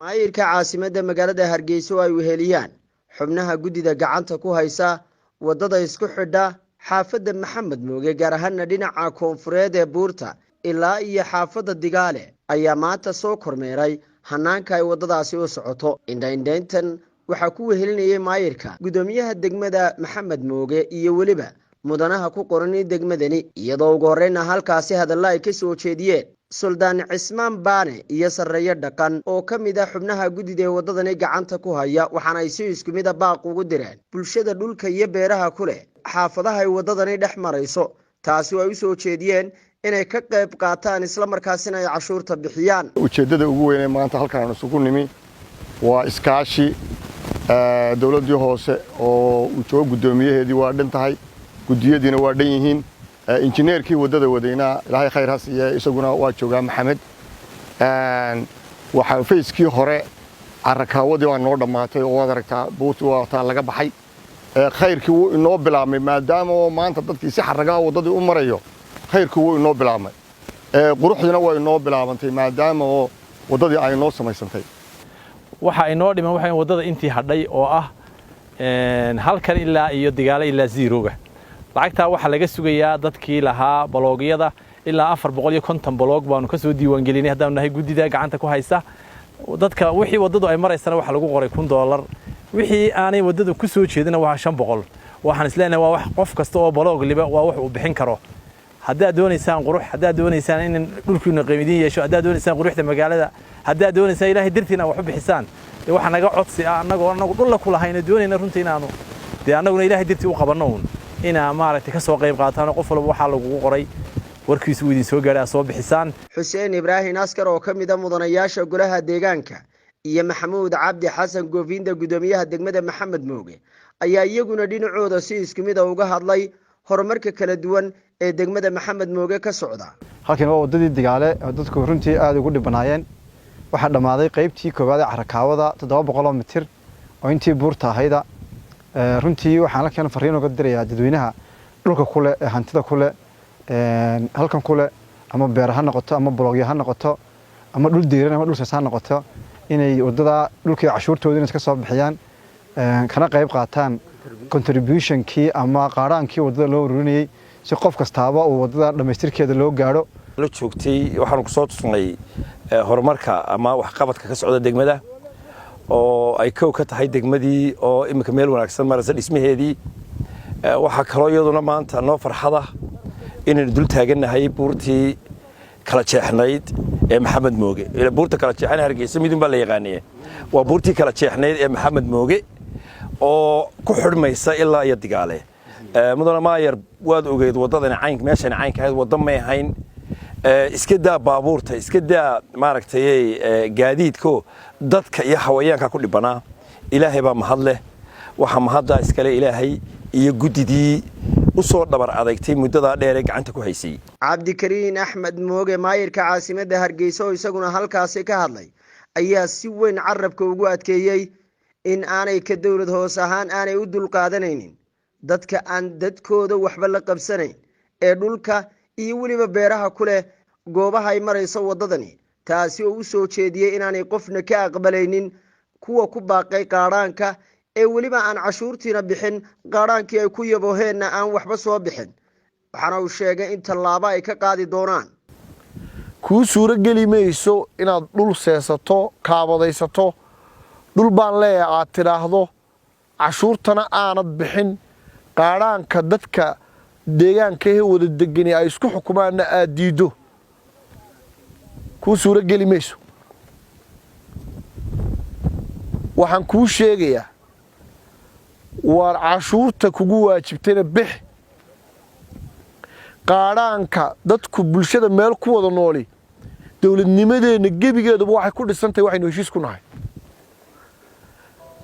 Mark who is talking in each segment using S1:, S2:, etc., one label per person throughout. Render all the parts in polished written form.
S1: maayirka caasimadda magaalada Hargeysa ay weheliyaan xubnaha gudida gacanta ku haysa wadada isku xidha xaafadda Maxamed Mooge gaar ahaan dhinaca koonfureed ee buurta ilaa iyo xaafadda Digaale ayaa maanta soo kormeeray hanaanka ay wadadaasi u socoto. Indhayntan waxaa ku wehelinayay maayirka gudoomiyaha degmada Maxamed Mooge iyo waliba mudanaha ku qoran degmadani iyadoo ugu horreynna halkaasi hadalla ay ka soo jeediyeen Suldaan Cismaan Baane iyo Sareeyo Dhaqan oo ka mid ah xubnaha gudida wadadani gacanta ku haya waxaana ay si isku mid ah baaq ugu direen bulshada dhulka iyo beeraha ku leh xaafadaha ay wadadani dhex marayso taasi ay u soo jeediyeen inay ka qayb qaataan isla markaasina ay cashuurta bixiyaan.
S2: ujeedada ugu weyn ee maanta halkaan isugu nimi waa iskaashi dawladda hoose oo uu joogo gudoomiyaheedii waa dhantahay gudiyadiina waa dhan yihiin injineerkii wadada wadayna ilaahay khayr ha siiyo isaguna waa joogaa Maxamed waxa fayskii hore arakaawadi waa noo dhamaatay oo wada aragtaa buutu waa taa laga baxay khayrkii wuu inoo bilaabmay maadaama maanta dadkii si xaraga wadadii u marayo khayrkii wuu inoo bilaabmay quruxdina waa inoo bilaabantay maadaama wadadii ay noo samaysantay
S3: waxa inoo dhiman waxa wadada intii hadhay oo ah halkan ilaa iyo Digaale ilaa Ziiroga lacagta waxa laga sugayaa dadkii lahaa baloogyada ilaa 450 baloog baanu ka soo diiwaan gelinay hadaan nahay gudida gacanta ku haysta dadka wixii wadadu ay maraysana waxa lagu qoray $1 wixii aanay wadadu ku soo jeedina waa 500 waxaan isleenahay waa wax qof kasta oo baloog liba waa wax uu bixin karo hadaa doonaysaan qurux hadaa doonaysaan in dhulkiina qiimadii yeesho hadaa doonaysaan quruxda magaalada hadaa doonaysaan ilaahay dirtiina wax u bixisaan waxa naga codsi ah anagoo dhul ku lahayna doonayna runtii inaanu anaguna ilaahay dirtii u qabano ina maaragtay ka soo qayb qaataan qof walba waxa lagu qoray warkiisu idin soo gaaray soo bixisaan.
S1: Xuseen Ibrahim Askar oo ka mid ah mudanayaasha golaha deegaanka iyo Maxamuud Cabdi Xasan Goofinda gudoomiyaha degmada Maxamed Mooge ayaa iyaguna dhinacooda si isku mid ah uga hadlay horumarka kala duwan ee degmada Maxamed Mooge ka socda.
S4: halkan waa wadadii Digaale dadku runtii aad ugu dhibanaayeen waxa dhamaaday qaybtii koowaad ee carakaawada 700 mitir oo intii buurta ahayda runtii waxaan la keenay fariin uga dirayaa dadweynaha dhulka kule ee hantida kule halkan kule ama beeraha noqoto ama bloogyo ha noqoto ama dhul diiran ama dhul saasaan noqoto inay wadada dhulkii cashuurtooda iska soo bixiyaan kana qayb qaataan contribution-kii ama qaaraankii wadada loo ururinayay si qof kastaaba uu wadada dhameystirkeeda loo gaaro
S5: la joogtay waxaan ku soo tusnay horumarka ama wax qabadka ka socda degmada oo ay ka tahay degmadii oo imika meel wanaagsan maraysa dhismaheedii waxa kale iyaduna maanta noo farxada inaan dul taaganahay buurtii kala jeexnayd ee Maxamed Mooge buurta kala jeexan Hargeysa midun baa la yaqaanay waa buurtii kala jeexnayd ee Maxamed Mooge oo ku xidhmaysa ilaa iyo Digaale mudana maayar waad ogeed wadadana caynka meeshan caynka ahayd wada ma ahayn iska daa baabuurta iska daa maaragtay gaadiidko dadka iyo hawayaanka ku dhibanaa ilaahay baa mahad leh waxa mahadda iska leh ilaahay iyo gudidii u soo dhabar adeegtay muddada dheer ee gacanta ku haysay.
S1: Cabdikariin Axmed Mooge maayirka caasimadda Hargeysa oo isaguna halkaasi ka hadlay ayaa si weyn carabka ugu adkeeyay in aanay ka dawlad hoos ahaan aanay u dul qaadanaynin dadka aan dadkooda waxba la qabsanayn ee dhulka iyo waliba beeraha ku leh goobaha ay marayso wadadani taasi oo u soo jeediyay inaanay qofna ka aqbalaynin kuwa ku baaqay qaaraanka ee waliba aan cashuurtiina bixin qaaraankii ay ku yabooheenna aan waxba soo bixin waxaana uu sheegay in tallaabo ay ka qaadi doonaan
S6: kuu suura geli mayso inaad dhul seesato kaabadaysato dhul baan leeyahay aad tiraahdo cashuurtana aanad bixin qaaraanka dadka deegaanka ee wada degan ay isku xukumaana aad diido kuu suura geli mayso waxaan kuu sheegayaa war cashuurta kugu waajibtayna bix qaaraanka dadku bulshada meel ku wada nooli dawladnimadeena gebigeeduba waxay ku dhisantahay waxaynu heshiis ku nahay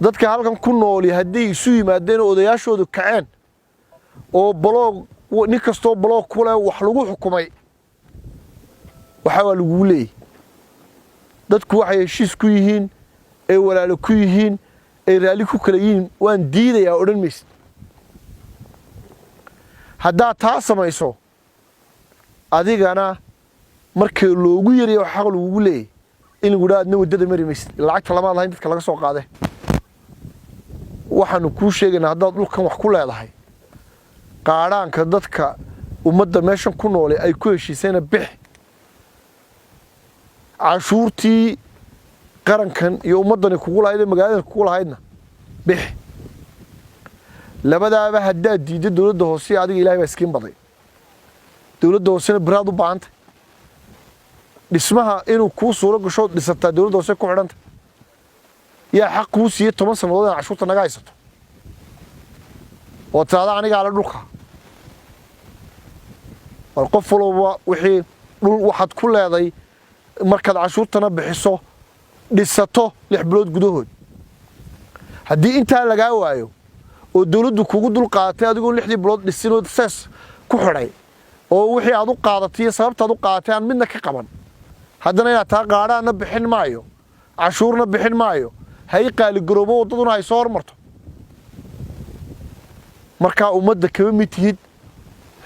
S6: dadka halkan ku nooli haddii isu yimaadeen odayaashoodu kaceen oo baloog nin kastoo baloog kule wax lagu xukumay waxa waa lagu leeyahay dadku waxay heshiis ku yihiin ay walaalo ku yihiin ay raali ku kala yihiin waan diidayaa odhan maysid haddaad taa samayso adigana markii loogu yariyo xaq lagu leeyahay in lagu dhaadna wadada mari maysid lacagta lama lahayn dadka laga soo qaaday waxaanu kuu sheegaynaa haddaad dhulkan wax ku leedahay qaadhaanka dadka ummadda meeshan ku noole ay ku heshiisayna bix cashuurtii qarankan iyo ummaddani kugu lahayd ee magaalada kugu lahaydna bix labadaaba haddaad diiddo dowladda hoose adiga ilaahay baa iskiin baday dowladda hoosena biraad u baahantay dhismaha inuu kuu suuro gasho dhisataa dowladda hoose ku xidhanta yaa xaq kuu siiyey 10 sannadood inaad cashuurta naga haysato oo taada aniga ala dhulka war qof walba wixii dhul waxaad ku leeday markaad cashuurtana bixiso dhisato 6 bilood gudahood haddii intaa lagaa waayo oo dawladdu kugu dul qaadatay adigoo 6 bilood dhisin oo saas ku xidhay oo wixii aad u qaadatay sababtaad u qaadatay aan midna ka qaban haddana inaad taa qaadhaana bixin maayo cashuurna bixin maayo hay qaali garoobo wadaduna ay soo hormarto marka ummadda kaba mid tihid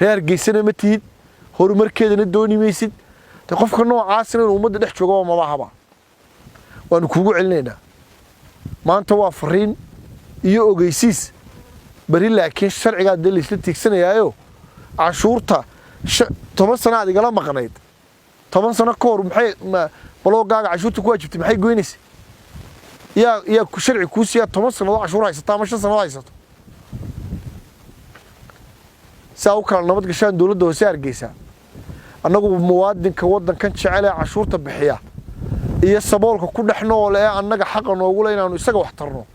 S6: reer geysana ma tihid horumarkeedana dooni maysid qofka noocaasina inuu ummadda dhex joogo ma bahaba waanu kugu celinaynaa maanta waa fariin iyo ogeysiis bari laakiin sharciga dal isla tiigsanayaayo cashuurta 10 sano aad igala maqnayd 10 sano ka hor maxay balogaaga cashuurta ku waajibtay maxay goynaysaa yaa ku sharci ku siya 10 sano cashuur haysata ama 5 sano haysato saa u kala nabad gashaan dawladda hoose Hargeysa annagu muwaadinka wadankan jecel ee cashuurta bixiya iyo saboolka ku dhex nool ee annaga xaq noogu leenaanu isaga wax tarno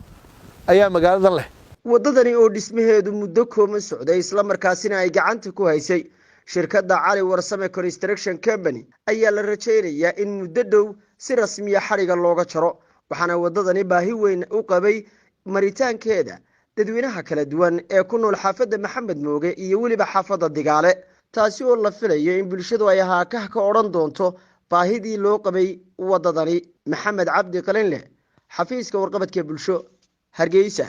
S6: ayaa magaaladan leh
S1: wadadani oo dhismaheedu muddo kooban socday isla markaasina ay gacanta ku haysay shirkadda Cali Warsame Construction Company ayaa la rajaynayaa in muddo dhow si rasmi ah xariga looga jaro waxaana wadadani baahi weyn u qabay maritaankeeda dadweynaha kala duwan ee ku nool xaafadda Maxamed Mooge iyo waliba xaafadda Digaale taasi oo la filayo in bulshadu ay ka oran doonto baahidii loo qabay wadadani Maxamed Cabdi Qalinle xafiiska warqabadka bulsho Hargeysa.